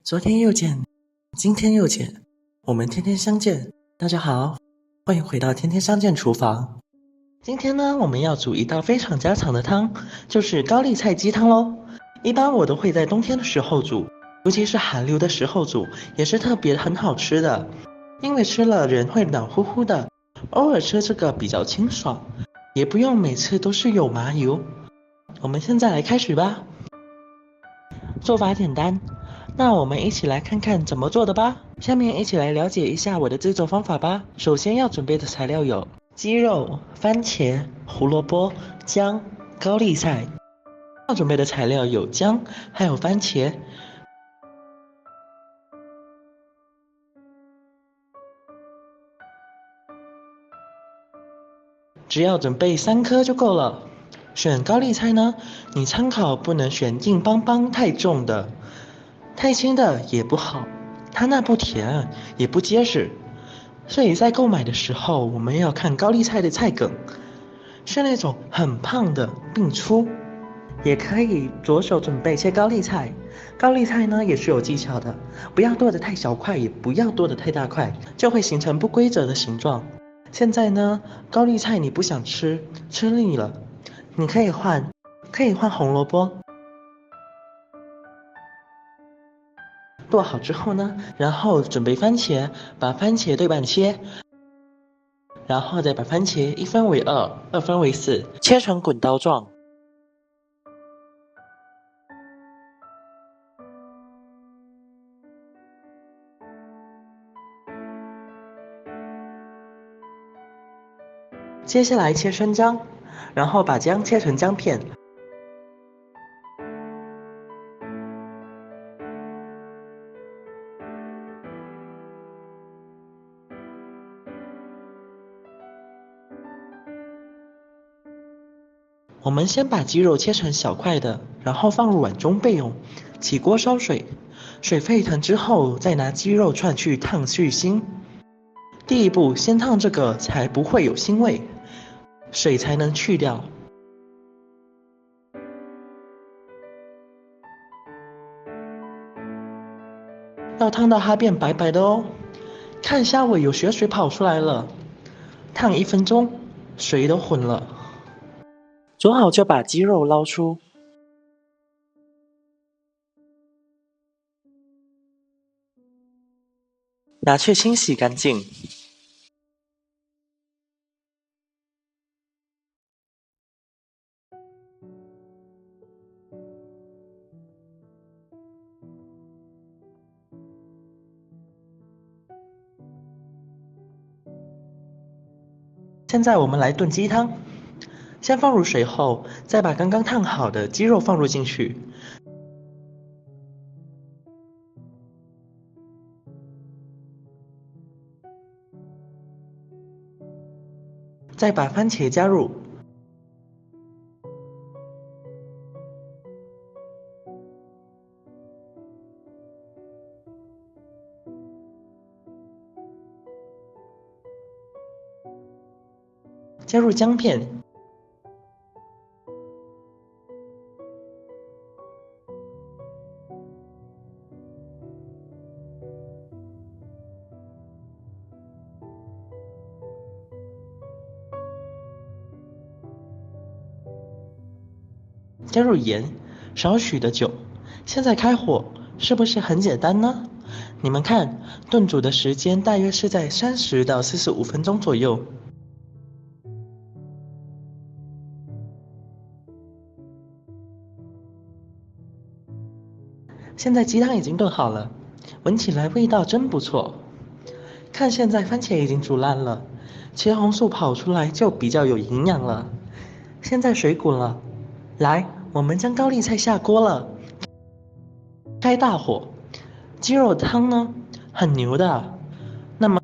昨天又见，今天又见，我们天天相见。大家好，欢迎回到天天相见厨房。今天呢，我们要煮一道非常家常的汤，就是高丽菜鸡汤咯。一般我都会在冬天的时候煮，尤其是寒流的时候煮，也是特别很好吃的。因为吃了人会暖乎乎的，偶尔吃这个比较清爽，也不用每次都是有麻油。我们现在来开始吧。做法简单，那我们一起来看看怎么做的吧。下面一起来了解一下我的制作方法吧。首先要准备的材料有鸡肉、番茄、胡萝卜、姜、高丽菜。要准备的材料有姜，还有番茄。只要准备3颗就够了。选高丽菜呢，你参考不能选硬邦邦太重的，太轻的也不好，它那不甜也不结实。所以在购买的时候，我们要看高丽菜的菜梗，是那种很胖的并粗。也可以左手准备切高丽菜，高丽菜呢也是有技巧的，不要剁得太小块，也不要剁得太大块，就会形成不规则的形状。现在呢，高丽菜你不想吃腻了，你可以换红萝卜。剁好之后呢，然后准备番茄，把番茄对半切，然后再把番茄一分为二，二分为四，切成滚刀状。接下来切生姜，然后把姜切成姜片。我们先把鸡肉切成小块的，然后放入碗中备用。起锅烧水，水沸腾之后，再拿鸡肉串去烫去腥。第一步，先烫这个才不会有腥味，水才能去掉。要烫到它变白白的哦。看虾尾有血水跑出来了，烫1分钟，水都混了。煮好就把鸡肉捞出。拿去清洗干净。现在我们来炖鸡汤，先放入水后，再把刚刚烫好的鸡肉放入进去，再把番茄加入，加入姜片，加入盐，少许的酒。现在开火，是不是很简单呢？你们看，炖煮的时间大约是在30到45分钟左右。现在鸡汤已经炖好了，闻起来味道真不错。看现在番茄已经煮烂了，茄红素跑出来就比较有营养了。现在水滚了，来，我们将高丽菜下锅了，开大火。鸡肉汤呢，很牛的。那么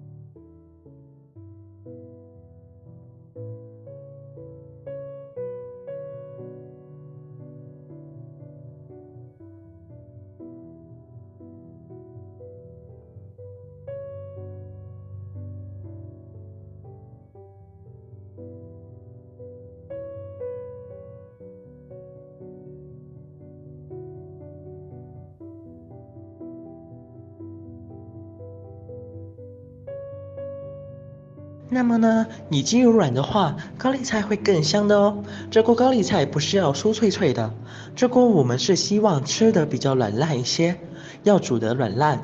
那么呢，你鸡肉软的话，高丽菜会更香的哦。这锅高丽菜不是要酥脆脆的，这锅我们是希望吃的比较软烂一些，要煮得软烂，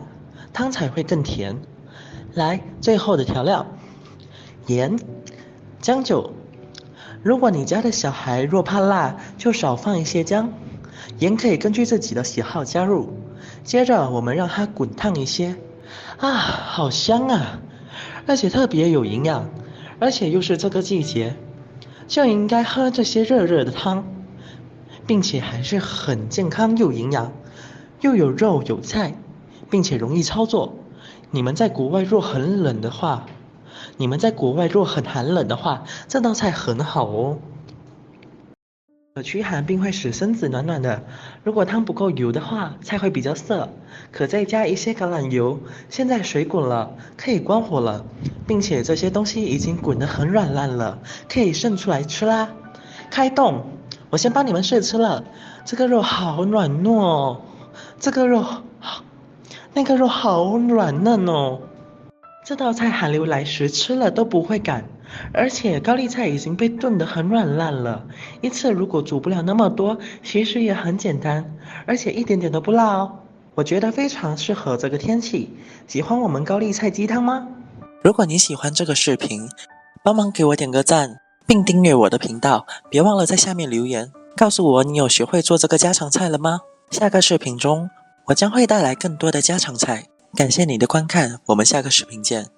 汤才会更甜。来，最后的调料，盐、姜酒。如果你家的小孩若怕辣，就少放一些姜。盐可以根据自己的喜好加入。接着我们让它滚烫一些。啊，好香啊！而且特别有营养，而且又是这个季节，就应该喝这些热热的汤，并且还是很健康又营养，又有肉有菜，并且容易操作。你们在国外若很冷的话，这道菜很好哦。可驱寒并会使身子暖暖的。如果汤不够油的话，菜会比较涩，可再加一些橄榄油。现在水滚了，可以关火了，并且这些东西已经滚得很软烂了，可以盛出来吃啦。开动，我先帮你们试吃了。这个肉好软糯哦，这个肉好，那个肉好软嫩哦。这道菜寒流来时吃了都不会赶，而且高丽菜已经被炖得很软烂了，一次如果煮不了那么多，其实也很简单，而且一点点都不辣哦。我觉得非常适合这个天气。喜欢我们高丽菜鸡汤吗？如果你喜欢这个视频，帮忙给我点个赞，并订阅我的频道，别忘了在下面留言，告诉我你有学会做这个家常菜了吗？下个视频中，我将会带来更多的家常菜。感谢你的观看，我们下个视频见。